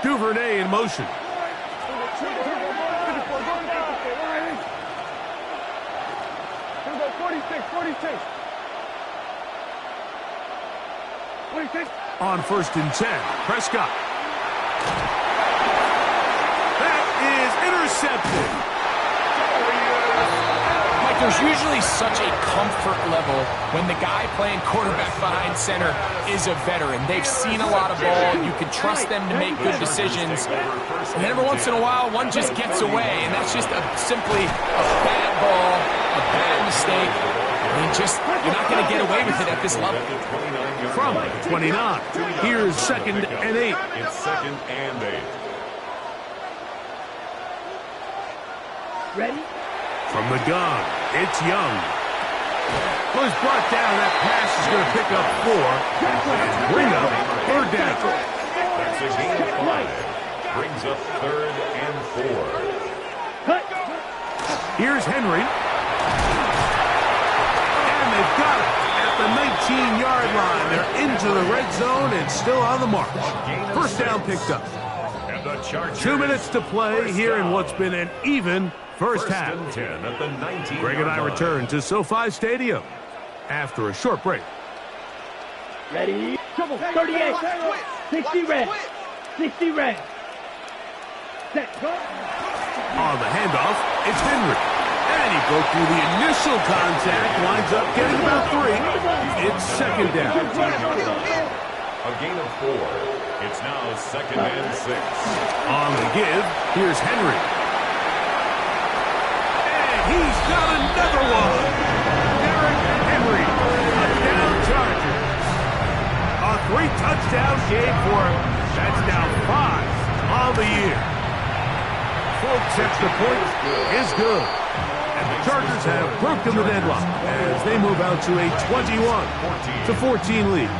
Duvernay in motion. On 1st and 10, Prescott. That is intercepted. Mike, there's usually such a comfort level when the guy playing quarterback behind center is a veteran. They've seen a lot of ball. You can trust them to make good decisions. And then every once in a while, one just gets away, and that's just simply a bad ball, a bad mistake. I mean, you're not going to get away with it at this level. From 29, here's 2nd and 8. It's 2nd and 8. Ready? From the gun, it's Young. Was brought down. That pass is going to pick up 4 and bring up 3rd down. That's a gain of 5. Brings up 3rd and 4. Here's Henry. And they've got it at the 19-yard line. They're into the red zone and still on the march. 1st down picked up. 2 minutes to play here in what's been an even first half. Greg and I return to SoFi Stadium after a short break. Ready? 38. 60 red. 60 red. Set. On the handoff, it's Henry. And he broke through the initial contact, winds up getting about 3. It's 2nd down. A gain of 4. It's now 2nd and 6. On the give, here's Henry. And he's got another one. Derrick Henry, touchdown Chargers. A 3-touchdown game for him. That's now 5 on the year. Folks, extra point is good. And the Chargers have broken the deadlock as they move out to a 21-14 lead.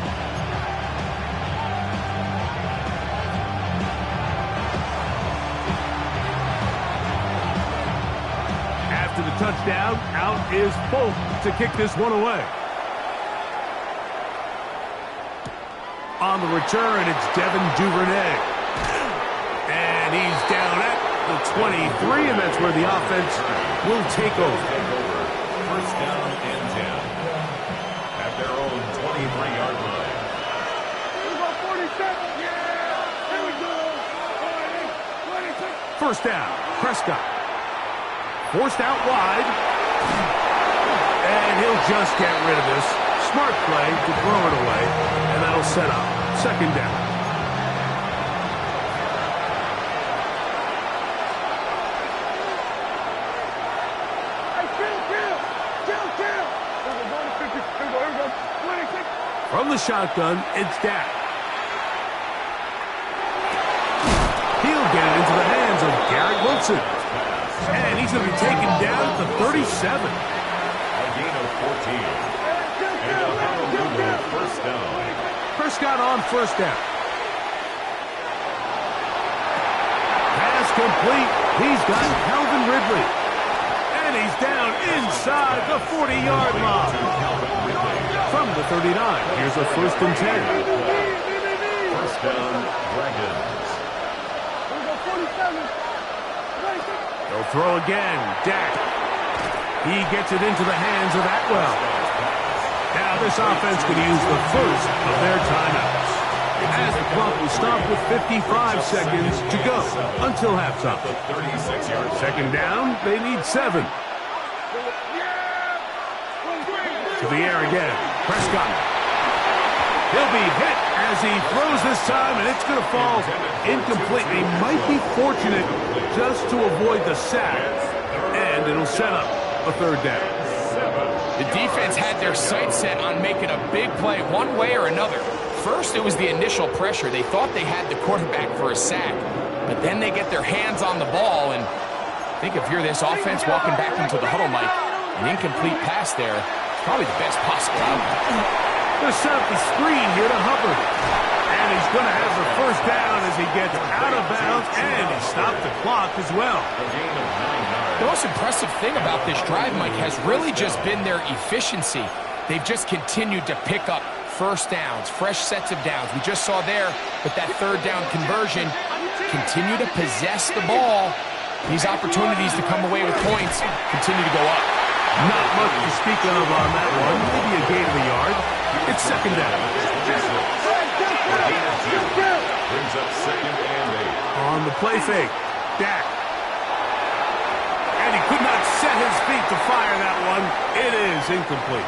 After the touchdown, out is Folk to kick this one away. On the return, it's Devin Duvernay. And he's down at the 23, and that's where the offense will take over. 1st down and 10. At their own 23-yard line. 1st down, Prescott. Forced out wide. And he'll just get rid of this. Smart play to throw it away, and that'll set up 2nd down. From the shotgun, it's Dak. He'll get it into the hands of Garrett Wilson. And he's going to be taken down at the 37. A gain of 14. And a Honolulu 1st down. Prescott on 1st down. Pass complete. He's got Calvin Ridley. And he's down inside the 40-yard line. From the 39, here's a 1st and 10. 1st down, Dragons. They'll throw again. Dak. He gets it into the hands of Atwell. Now this offense can use the first of their timeouts. As the clock will stop with 55 seconds to go until halftime. 2nd down, they need 7. To the air again. Prescott. He'll be hit as he throws this time, and it's going to fall incomplete. He might be fortunate just to avoid the sack, and it'll set up a 3rd down. The defense had their sights set on making a big play one way or another. First, it was the initial pressure. They thought they had the quarterback for a sack, but then they get their hands on the ball, and I think if you're this offense walking back into the huddle, Mike, an incomplete pass there is probably the best possible outcome. They'll set up the screen here to Hubbard. And he's going to have the 1st down as he gets out of bounds, and he stopped the clock as well. A gain of 9 yards. The most impressive thing about this drive, Mike, has really just been their efficiency. They've just continued to pick up first downs, fresh sets of downs. We just saw there with that third down conversion, continue to possess the ball. These opportunities to come away with points continue to go up. Not much to speak of on that one. Maybe a gain of a yard. It's second down. Brings up 2nd and 8. On the play fake, Dak. And he could not set his feet to fire that one. It is incomplete.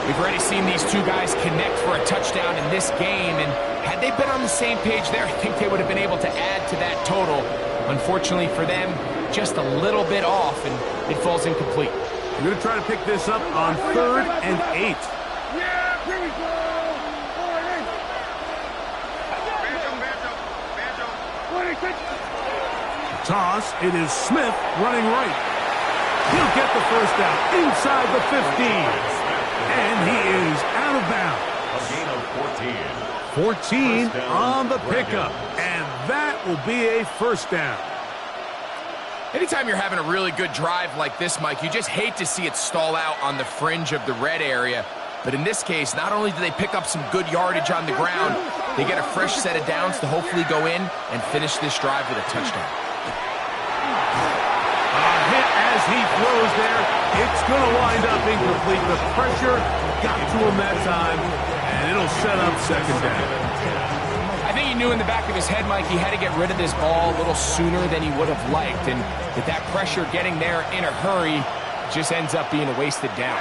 We've already seen these two guys connect for a touchdown in this game, and had they been on the same page there, I think they would have been able to add to that total. Unfortunately for them, just a little bit off, and it falls incomplete. We're going to try to pick this up on 3rd and 8. Yeah, here we go. Toss, it is Smith running right. He'll get the first down inside the 15. And he is out of bounds. A gain of 14. 14 on the pickup. And that will be a first down. Anytime you're having a really good drive like this, Mike, you just hate to see it stall out on the fringe of the red area. But in this case, not only do they pick up some good yardage on the ground, they get a fresh set of downs to hopefully go in and finish this drive with a touchdown. Hit as he throws there. It's going to wind up incomplete. The pressure got to him that time, and it'll set up second down. I think he knew in the back of his head, Mike, he had to get rid of this ball a little sooner than he would have liked. And with that pressure getting there in a hurry, it just ends up being a wasted down.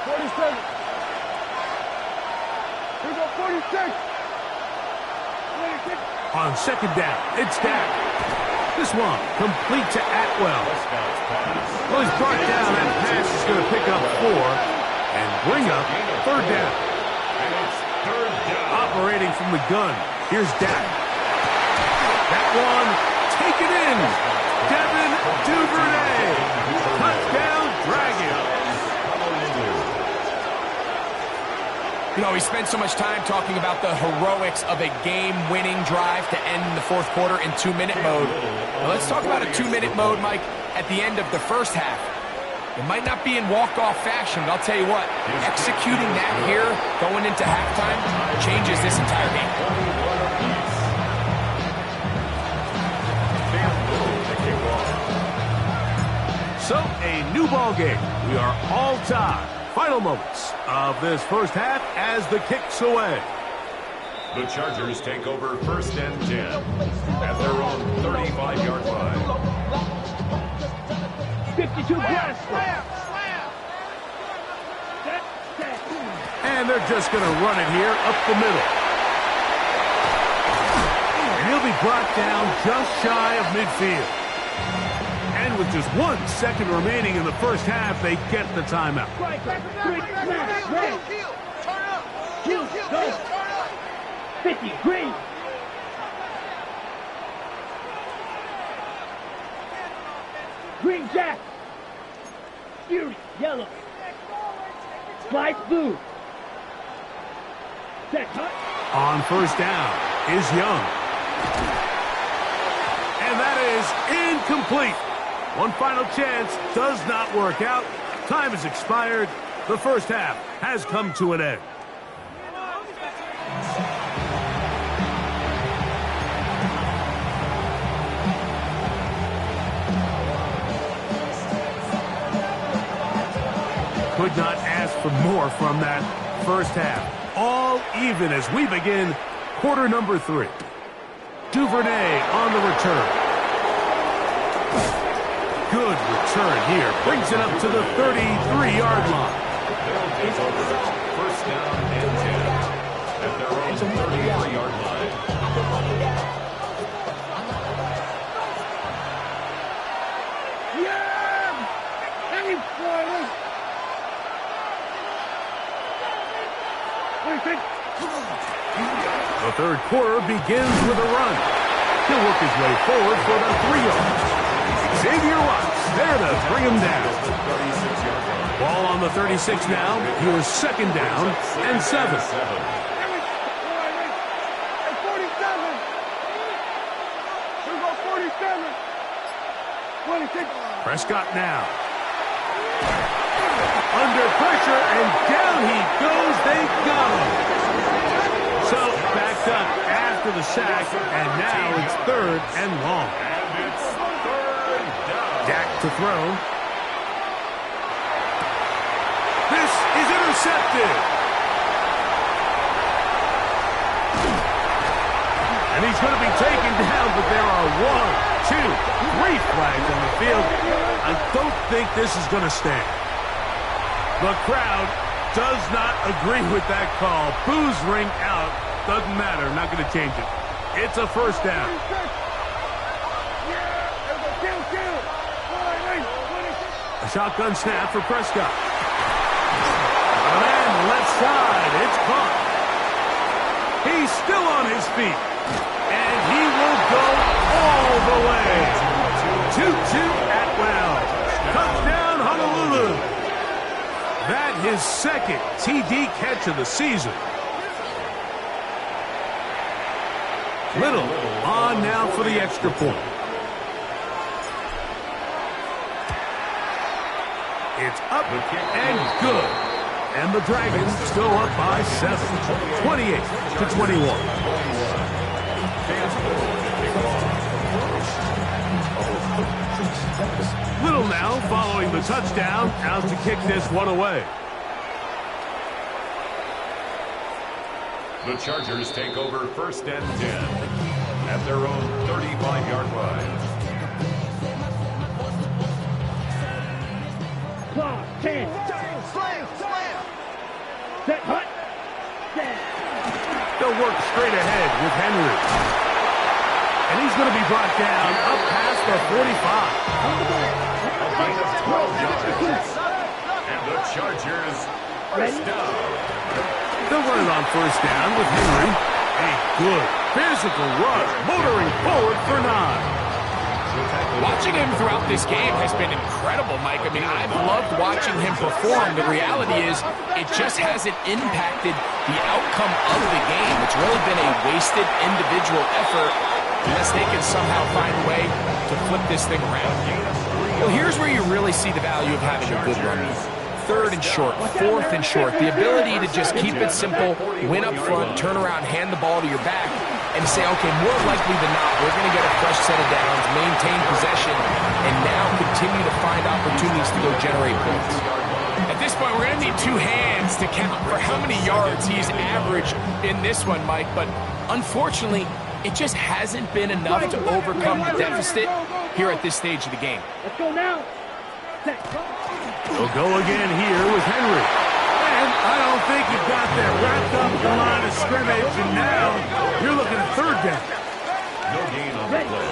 47. Here we go, 46. On second down, it's Dak. This one complete to Atwell. Well, he's brought down. That pass is going to pick up 4 and bring up third down. And it's 3rd down. Operating from the gun, here's Dak. That one taken in. Devin Duvernay. Touchdown Dragons. You know, we spent so much time talking about the heroics of a game-winning drive to end the fourth quarter in 2-minute mode. Now let's talk about a 2-minute mode, Mike, at the end of the first half. It might not be in walk-off fashion, but I'll tell you what, executing that here, going into halftime, changes this entire game. So, a new ball game. We are all tied. Final moments of this first half as the kick's away. The Chargers take over 1st and 10 at their own 35-yard line. 52 plus. And they're just going to run it here up the middle. And he'll be brought down just shy of midfield. And with just 1 second remaining in the first half, they get the timeout. 50, green. Green jack. Fury, yellow. Slice blue. Set cut. On first down is Young. And that is incomplete. One final chance does not work out. Time has expired. The first half has come to an end. Could not ask for more from that first half. All even as we begin quarter number 3. Duvernay on the return. Good return here. Brings it up to the 33-yard line. They'll take over 1st down and 10 at their own 33-yard line. Yeah! Any point. The third quarter begins with a run. He'll work his way forward for the 3 yards. Xavier Watts there to bring him down. Ball on the 36 now. Here's second down and 7. Prescott now. Under pressure, and down he goes. They got him. So, backed up after the sack, and now it's 3rd and long. And it's 3rd down. Dak to throw. This is intercepted. And he's going to be taken down, but there are 1, 2, 3 flags on the field. I don't think this is going to stand. The crowd does not agree with that call. Boos ring out. Doesn't matter. Not going to change it. It's a 1st down. A shotgun snap for Prescott. And left side. It's caught. He's still on his feet. And he will go all the way. 2-2 Atwell. Touchdown, Honolulu. That his 2nd TD catch of the season. Little on now for the extra point. It's up and good. And the Dragons go up by 7. 28-21. Little now following the touchdown, out to kick this one away. The Chargers take over 1st and 10 at their own 35-yard line. Clock, 10. Slam. Set, hut. Set. They'll work straight ahead with Henry. And he's going to be brought down up past the 45. And the Chargers 1st down. They'll run it on 1st down with Henry. A good physical rush, motoring forward for 9. Watching him throughout this game has been incredible, Mike. I mean, I've loved watching him perform. The reality is it just hasn't impacted the outcome of the game. It's really been a wasted individual effort unless they can somehow find a way to flip this thing around. Well, here's where you really see the value of having a good run. 3rd and short, 4th and short. The ability to just keep it simple, win up front, turn around, hand the ball to your back, and say, okay, more likely than not, we're going to get a fresh set of downs, maintain possession, and now continue to find opportunities to go generate points. At this point, we're going to need 2 hands to count for how many yards he's averaged in this one, Mike, but unfortunately, it just hasn't been enough to overcome the deficit here at this stage of the game. Let's go now. Set. They'll go again here with Henry. And I don't think you've got that wrapped up the line of scrimmage, and now you're looking at 3rd down. No gain on the play.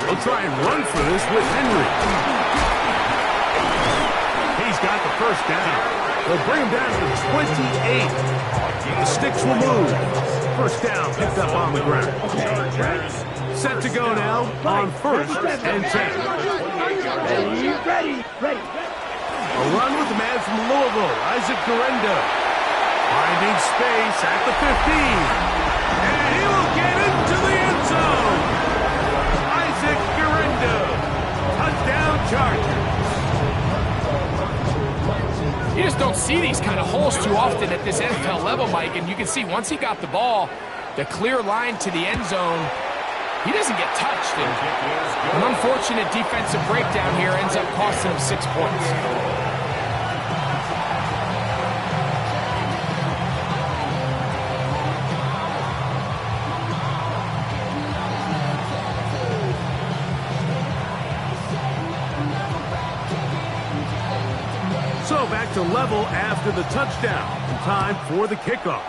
They'll try and run for this with Henry. He's got the 1st down. They'll bring him down to the 28. The sticks will move. 1st down picked up on the ground. Set to go now on 1st and 10. Ready. A run with the man from Louisville, Isaac Guerendo. Finding space at the 15. And he will get into the end zone. Isaac Guerendo. Touchdown Chargers. You just don't see these kind of holes too often at this NFL level, Mike. And you can see once he got the ball, the clear line to the end zone, he doesn't get touched. And an unfortunate defensive breakdown here ends up costing him 6 points. So back to level after the touchdown. Time for the kickoff.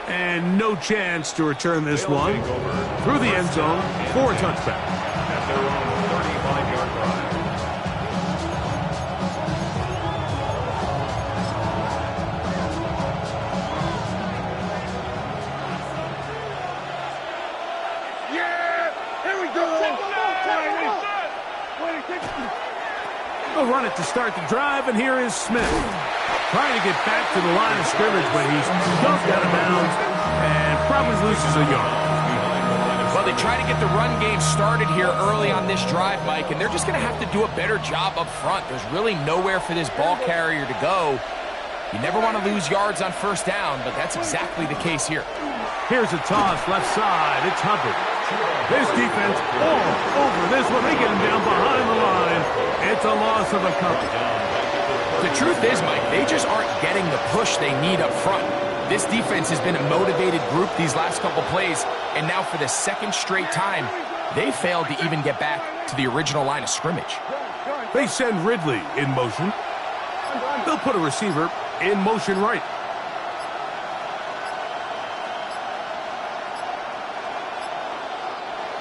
And no chance to return this one. Through the end zone for a touchback. At their own 35-yard line. They'll run it to start the drive, and here is Smith. Trying to get back to the line of scrimmage, but he's dumped out of bounds and probably loses a yard. Well, the They try to get the run game started here early on this drive, Mike, and they're just going to have to do a better job up front. There's really nowhere for this ball carrier to go. You never want to lose yards on first down, but that's exactly the case here. Here's a toss left side. It's Hubbard. This defense all over this one. They get him down behind the line. It's a loss of a couple. The truth is, Mike, they just aren't getting the push they need up front. This defense has been a motivated group these last couple plays, and now for the second straight time, they failed to even get back to the original line of scrimmage. They send Ridley in motion. They'll put a receiver in motion right.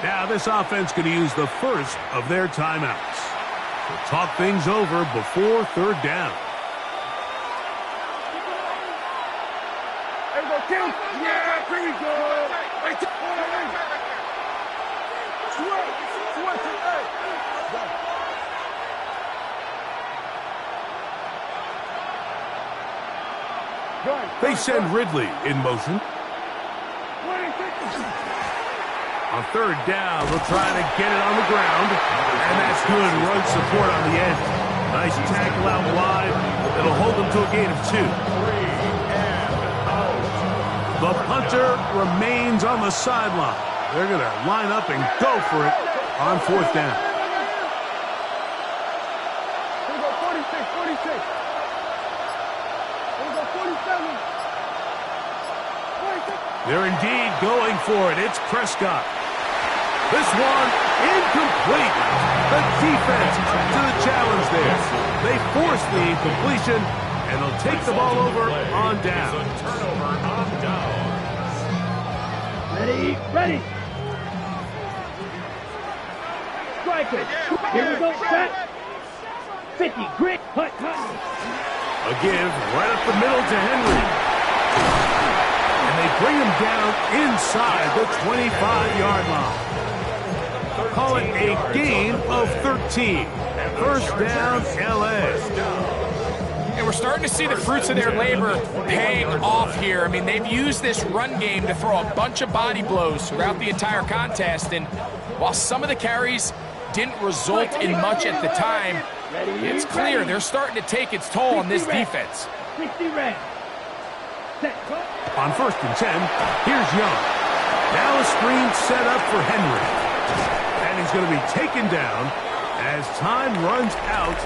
Now this offense going to use the first of their timeouts. To talk things over before third down. Yeah, here we go. They send Ridley in motion. On third down, they'll try to get it on the ground. And that's good run support on the end. Nice tackle out wide. It'll hold them to a gain of 2. The punter remains on the sideline. They're going to line up and go for it on fourth down. Here we go, 46. Here we go, 47. 46. They're indeed going for it. It's Prescott. This one incomplete. The defense to the challenge there. They force the incompletion, and they'll take the ball over on down. Turnover on downs. Ready. Strikers. Here we go, set. 50, grit, hut. A give right up the middle to Henry. And they bring him down inside the 25-yard line. Call it a gain of 13. First down, L.A. And we're starting to see the fruits of their labor paying off here. I mean, they've used this run game to throw a bunch of body blows throughout the entire contest. And while some of the carries didn't result in much at the time, it's clear they're starting to take its toll on this defense. 60 red. Set. On first and 10, here's Young. Now a screen set up for Henry. And he's going to be taken down as time runs out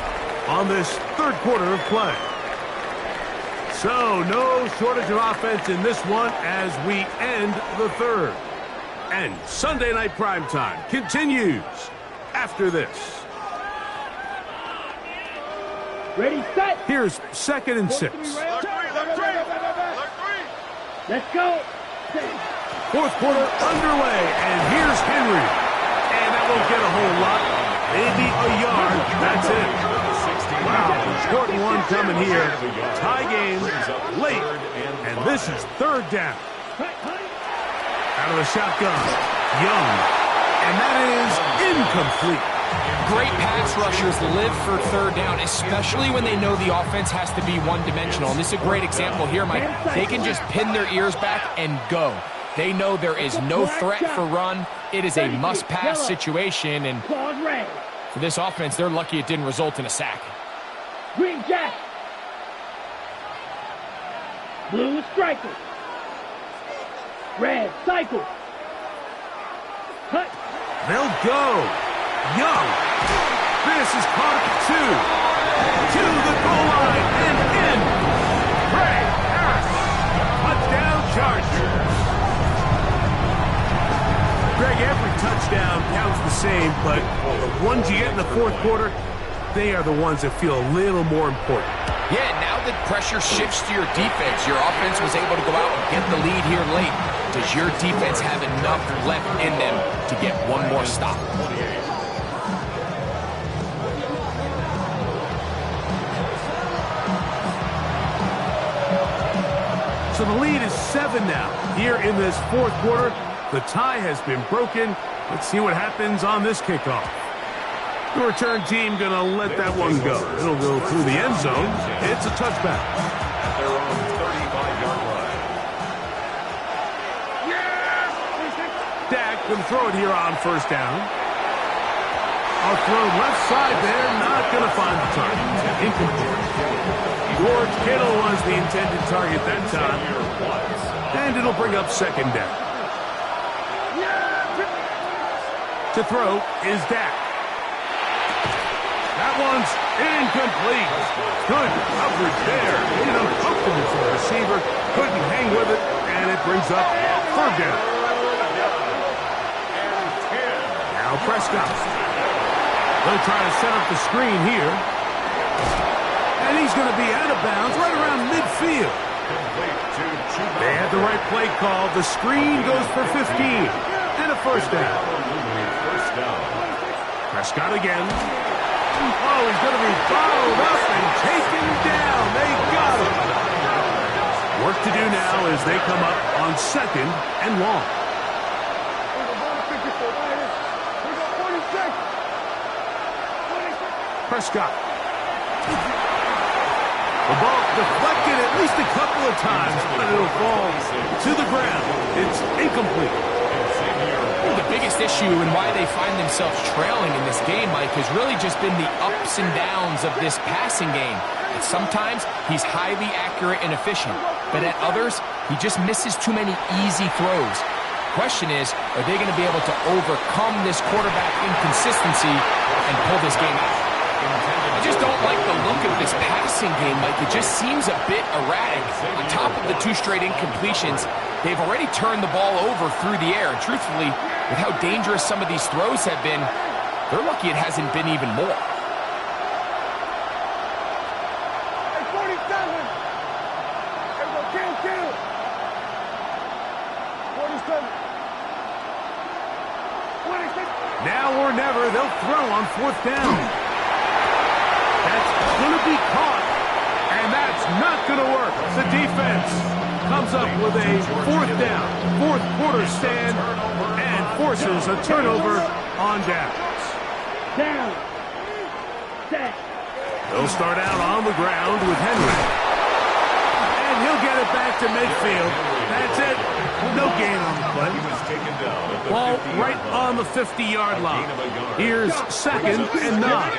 on this third quarter of play. So no shortage of offense in this one as we end the third. And Sunday Night Primetime continues after this. Ready, set. Here's second and 6. Let's go. Fourth quarter underway, and here's Henry. And that won't get a whole lot. Maybe a yard. That's it. Wow, important one coming here. Tie game late, and this is third down. Out of the shotgun, Young. And that is incomplete. Great pass rushers live for third down, especially when they know the offense has to be one-dimensional. And this is a great example here, Mike. They can just pin their ears back and go. They know there is no threat for run. It is a must-pass situation, and for this offense, they're lucky it didn't result in a sack. Green Jack. Blue striker. Red cycle. Cut. They'll go. Young. This is caught at 2. To the goal line and in. Ray Harris. Touchdown Chargers. Greg, every touchdown counts the same, but the ones you get in the fourth quarter, they are the ones that feel a little more important. Yeah, now the pressure shifts to your defense. Your offense was able to go out and get the lead here late. Does your defense have enough left in them to get one more stop? So the lead is 7 now here in this fourth quarter. The tie has been broken. Let's see what happens on this kickoff. The return team going to let that one go. It'll go through the end zone. It's a touchback. At their own 35-yard line. Dak Going to throw it here on first down. A throw left side there, not going to find the target. Incomplete. George Kittle was the intended target that time. And it'll bring up second down. To throw is Dak. That one's incomplete. Good coverage there. Made it uncomfortable for the receiver. Couldn't hang with it, and it brings up third down. Now Prescott. They'll try to set up the screen here. And he's going to be out of bounds right around midfield. They had the right play call. The screen goes for 15. And a first down. Prescott again. Oh, he's going to be followed up and taken down. They got him. Work to do now as they come up on second and long. Prescott. The ball deflected at least a couple of times, but it'll fall to the ground. It's incomplete. The biggest issue and why they find themselves trailing in this game, Mike, has really just been the ups and downs of this passing game. And sometimes he's highly accurate and efficient, but at others, he just misses too many easy throws. The question is, are they going to be able to overcome this quarterback inconsistency and pull this game out? I just don't like the look of this passing game, Mike. It just seems a bit erratic. On top of the 2 straight incompletions, they've already turned the ball over through the air. And truthfully, with how dangerous some of these throws have been, they're lucky it hasn't been even more. Hey, 47. Hey, go kill. 47. 26. Now or never, they'll throw on fourth down. That's going to be caught, and that's not going to work. The defense comes up with a fourth down, fourth quarter stand, and forces a turnover on downs. Down. Set. They'll start out on the ground with Henry. And he'll get it back to midfield. That's it. No gain on the play. Ball right on the 50-yard line. Here's second and 9.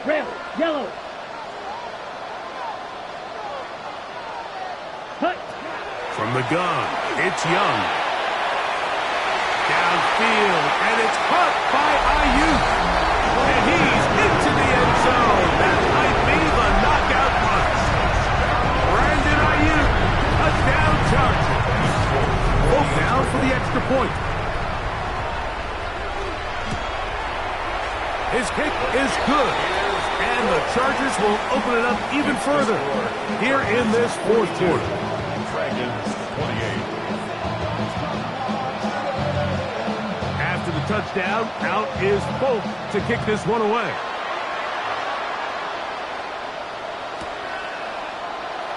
Red, yellow. Hut. From the gun, it's Young. Downfield, and it's caught by Ayuk. And he's into the end zone. That might be the knockout punch. Brandon Ayuk, touchdown Chargers. Both down for the extra point. His kick is good. And the Chargers will open it up even further here in this fourth quarter. After the touchdown, out is Folk to kick this one away.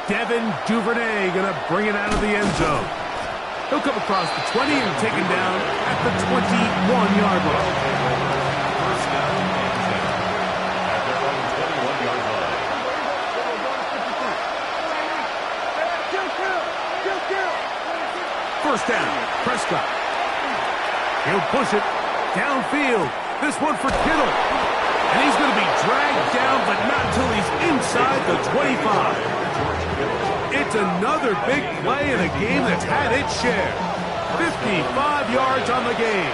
Devin Duvernay going to bring it out of the end zone. He'll come across the 20 and taken down at the 21-yard line. First down, Prescott. He'll push it downfield. This one for Kittle. And he's going to be dragged down, but not until he's inside the 25. It's another big play in a game that's had its share. 55 yards on the game.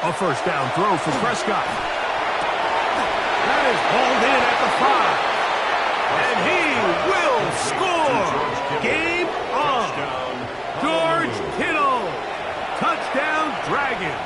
A first down throw for Prescott. That is hauled in at the 5. And he will score. Game on. George Kittle. Touchdown Dragons.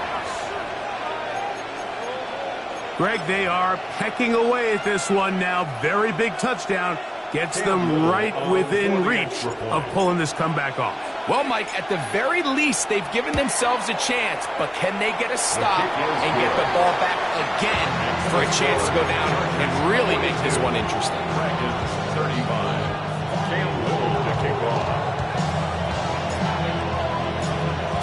Greg, they are pecking away at this one now. Very big touchdown. Gets them right within reach of pulling this comeback off. Well, Mike, at the very least, they've given themselves a chance, but can they get a stop and get the ball back again for a chance to go down and really make this one interesting? 35. to kick off.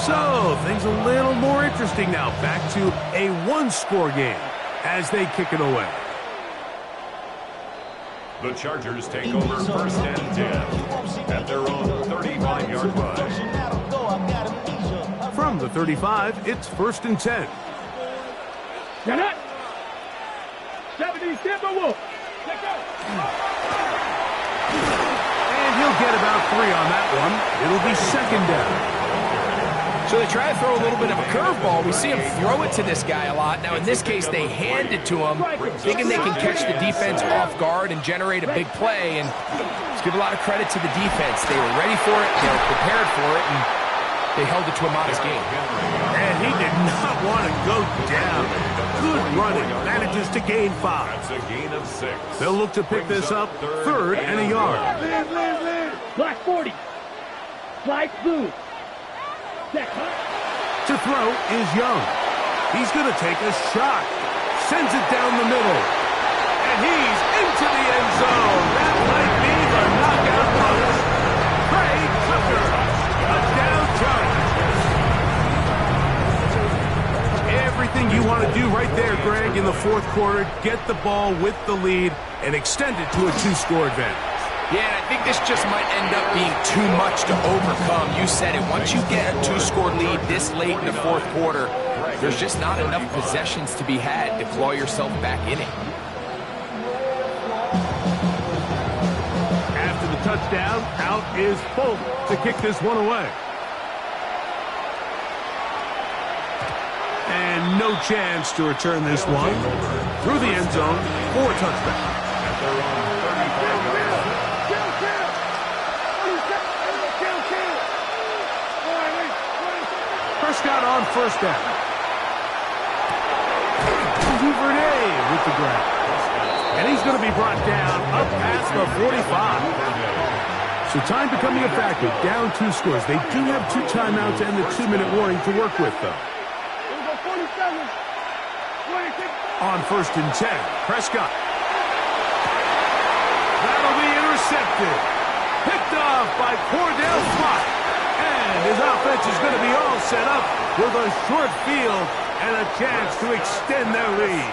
So, things a little more interesting now. Back to a one-score game as they kick it away. The Chargers take over first and 10 at their own 35-yard line. From the 35, it's first and 10. Get it. 70, stand by Wolf. Let go. And he'll get about 3 on that one. It'll be second down. So they try to throw a little bit of a curveball. We see him throw it to this guy a lot. Now, in this case, they hand it to him, thinking they can catch the defense off guard and generate a big play. And let's give a lot of credit to the defense. They were ready for it, they were prepared for it, and they held it to a modest gain. And he did not want to go down. Good running. Manages to gain 5. That's a gain of 6. They'll look to pick this up third and a yard. Black 40. Slide blue. To throw is Young. He's going to take a shot. Sends it down the middle. And he's into the end zone. That might be the knockout punch. Trey Tucker. Touchdown Chargers. Everything you want to do right there, Greg, in the fourth quarter. Get the ball with the lead and extend it to a 2-score advantage. Yeah, and I think this just might end up being too much to overcome. You said it. Once you get a 2-score lead this late in the fourth quarter, there's just not enough possessions to be had to claw yourself back in it. After the touchdown, out is Folk to kick this one away. And no chance to return this one. Through the end zone for a touchdown. Prescott on first down. Duvernay with the grab. And he's going to be brought down up past the 45. So time becoming a factor. Down 2 scores. They do have 2 timeouts and the 2-minute warning to work with, though. On first and 10, Prescott. That'll be intercepted. Picked off by Cordell Flott. And his offense is going to be all set up with a short field and a chance to extend their lead.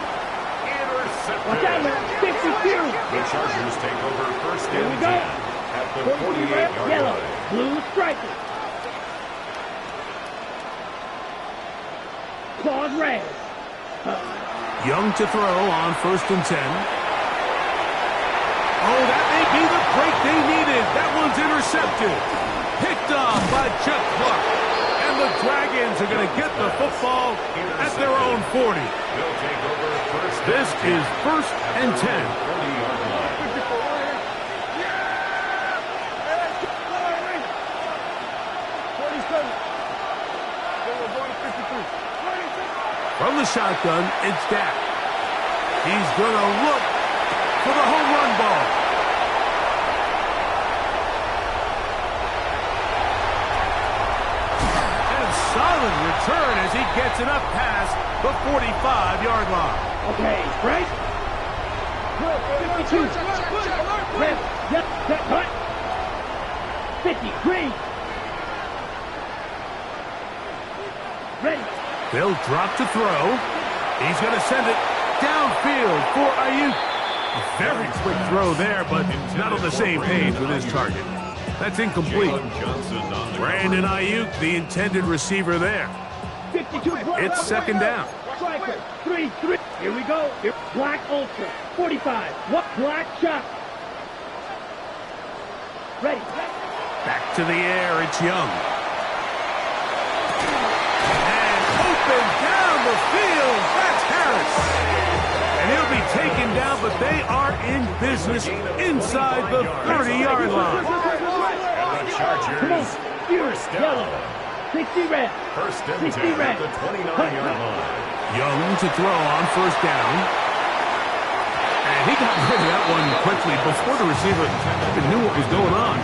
Intercepted. 52. The Chargers take over first and 10 at the 48-yard Yellow, line. blue striker. Claws red. Young to throw on first and 10. Oh, that may be the break they needed. That one's intercepted. Picked off by Chuck Clark. And the Dragons are going to get the football at their own 40. They'll take over first. This is first and 10. 40-yard line. From the shotgun, it's Dak. He's going to look for the home run ball. And a solid return as he gets it up past the 45-yard line. Okay, right? 52. Red. Yep, that cut. 50. Green. Ready. They'll drop to throw. He's going to send it downfield for Ayuk. A very quick throw there, but not on the same page with his target. That's incomplete. Brandon Ayuk, the intended receiver there. 52. It's second down. Striker. 3-3. Here we go. Black Ultra. 45. What? Black shot. Ready. Back to the air, it's Young. Down the field, that's Harris. And he'll be taken down, but they are in business inside the 30-yard line. And the Chargers, first down. 60 red. First and 60 10 red. at the 29-yard line. Young to throw on first down. And he got rid of that one quickly before the receiver even knew what was going on.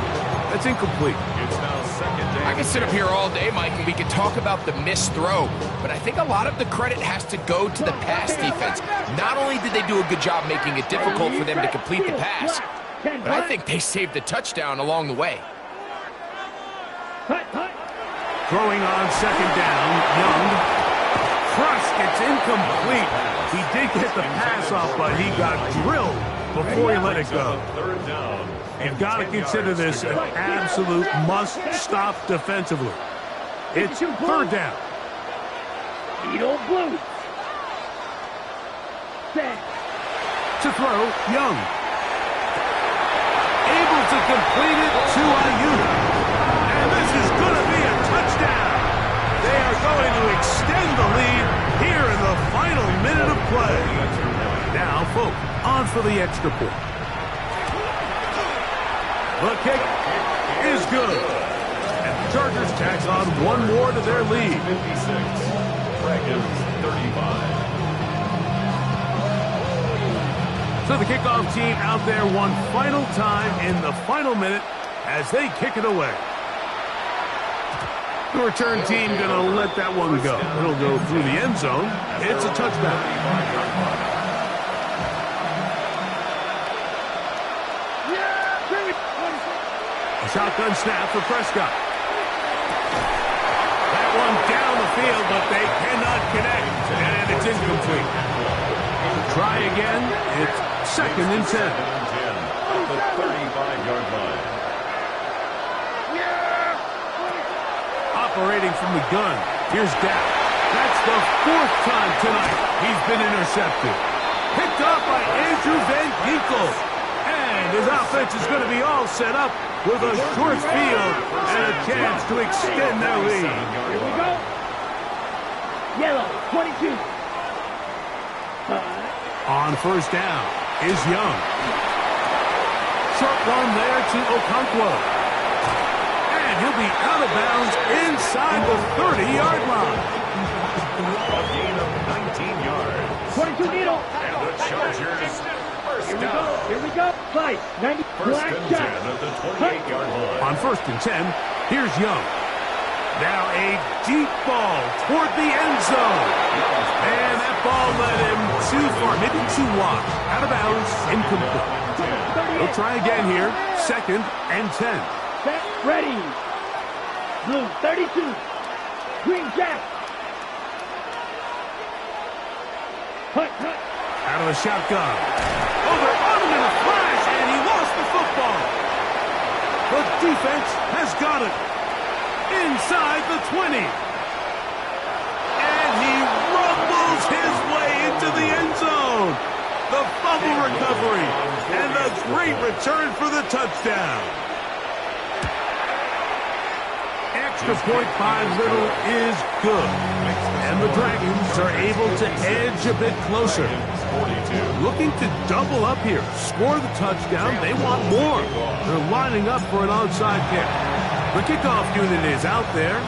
That's incomplete. It's now second down. I can sit up here all day, Mike, and we can talk about the missed throw, but I think a lot of the credit has to go to the pass defense. Not only did they do a good job making it difficult for them to complete the pass, but I think they saved the touchdown along the way. Throwing on second down, Young. Crushed, it's incomplete. He did get the pass off, but he got drilled before you let it go. Third down. You've got to consider this an absolute must-stop defensively. It's third down. Beetle blue. Set. To throw, Young. Able to complete it to Ayuk. And this is going to be a touchdown. They are going to extend the lead here in the final minute of play. Now, Folk on for the extra point. The kick is good. And the Chargers tack on one more to their lead. 56. Dragons 35. So the kickoff team out there one final time in the final minute as they kick it away. The return team going to let that one go. It'll go through the end zone. It's a touchback. A shotgun snap for Prescott. That one down the field, but they cannot connect, and it's incomplete. Try again. It's 2nd and 10. The 35-yard line. Operating from the gun. Here's Dak. That's the 4th time tonight he's been intercepted. Picked up by Andrew Van Ginkel. And his offense is going to be all set up with a short field and a chance to extend their lead. Here we go. Yellow, 22. On first down is Young. Short one there to Okonkwo. And he'll be out of bounds inside the 30-yard line. A gain of 19 yards. 22 needle. And the Chargers first down. Here we go. Fight. 90. First Black and 10 shot. at the 28-yard line. On first and 10, here's Young. Now a deep ball toward the end zone. And that ball led him too far, maybe too wide. Out of bounds, incomplete. We'll try again here. 2nd and 10. Set. Ready. Blue, 32. Green Jack. Hut. Out of the shotgun. Oh, they're on him in a flash, and he lost the football. The defense has got it. Inside the 20. And he rumbles his way into the end zone. The fumble recovery and the great return for the touchdown. Extra point by Little is good. And the Dragons are able to edge a bit closer. Looking to double up here. Score the touchdown. They want more. They're lining up for an onside kick. The kickoff unit is out there,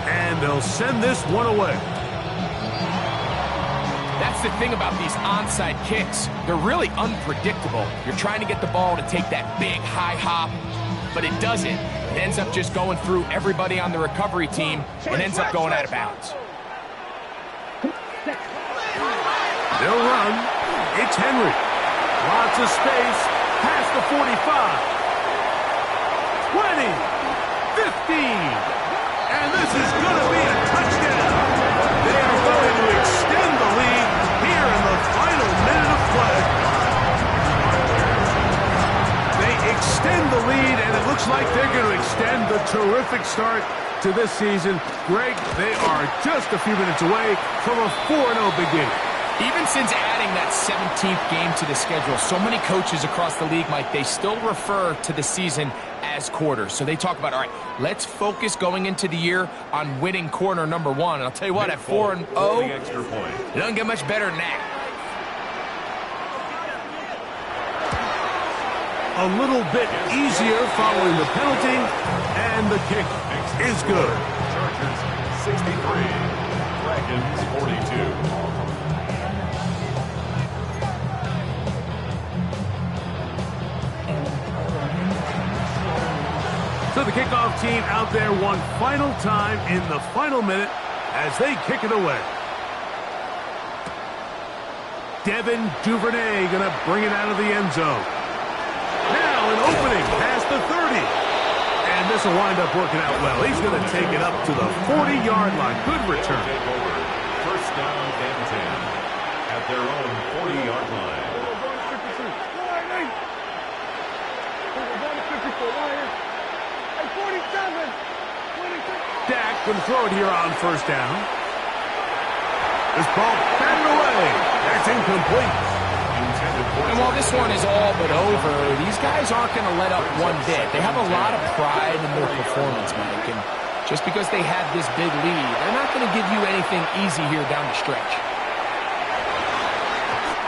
and they'll send this one away. That's the thing about these onside kicks. They're really unpredictable. You're trying to get the ball to take that big high hop, but it doesn't. It ends up just going through everybody on the recovery team and ends up going out of bounds. They'll run. It's Henry. Lots of space. Past the 45. 20. 15. And this is going to be a touchdown. They are going to extend the lead here in the final minute of play. They extend the lead, and it looks like they're going to extend the terrific start to this season. Greg, they are just a few minutes away from a 4-0 beginning. Even since adding that 17th game to the schedule, so many coaches across the league, Mike, they still refer to the season as quarters. So they talk about, all right, let's focus going into the year on winning quarter number 1. And I'll tell you what, at 4-0, it doesn't get much better than that. A little bit easier following the penalty, and the kick is good. Chargers 63, Dragons 42. So the kickoff team out there one final time in the final minute as they kick it away. Devin Duvernay going to bring it out of the end zone. Now an opening past the 30. And this will wind up working out well. He's going to take it up to the 40-yard line. Good return. First down and 10 at their own 40-yard line. Dak going to throw it here on first down. This ball batted away. That's incomplete. And while this one is all but over, these guys aren't going to let up one bit. They have a lot of pride in their performance, Mike. And just because they had this big lead, they're not going to give you anything easy here down the stretch.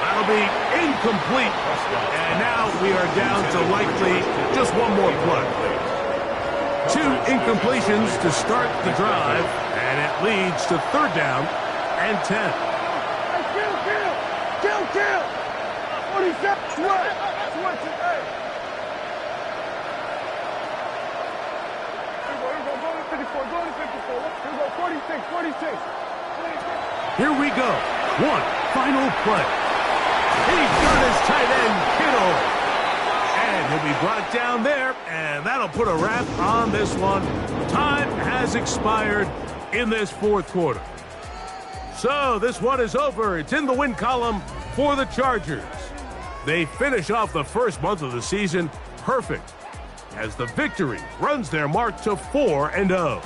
That'll be incomplete. And now we are down to likely just one more play. 2 incompletions to start the drive, and it leads to third down and 10. Kill! 47, switch it, hey. Go to 54, go to 54. Here we go, 46. Here we go. One final play. He's got his tight end, Kittle. And he'll be brought down there, and that'll put a wrap on this one. Time has expired in this fourth quarter. So this one is over. It's in the win column for the Chargers. They finish off the first month of the season perfect as the victory runs their mark to 4-0.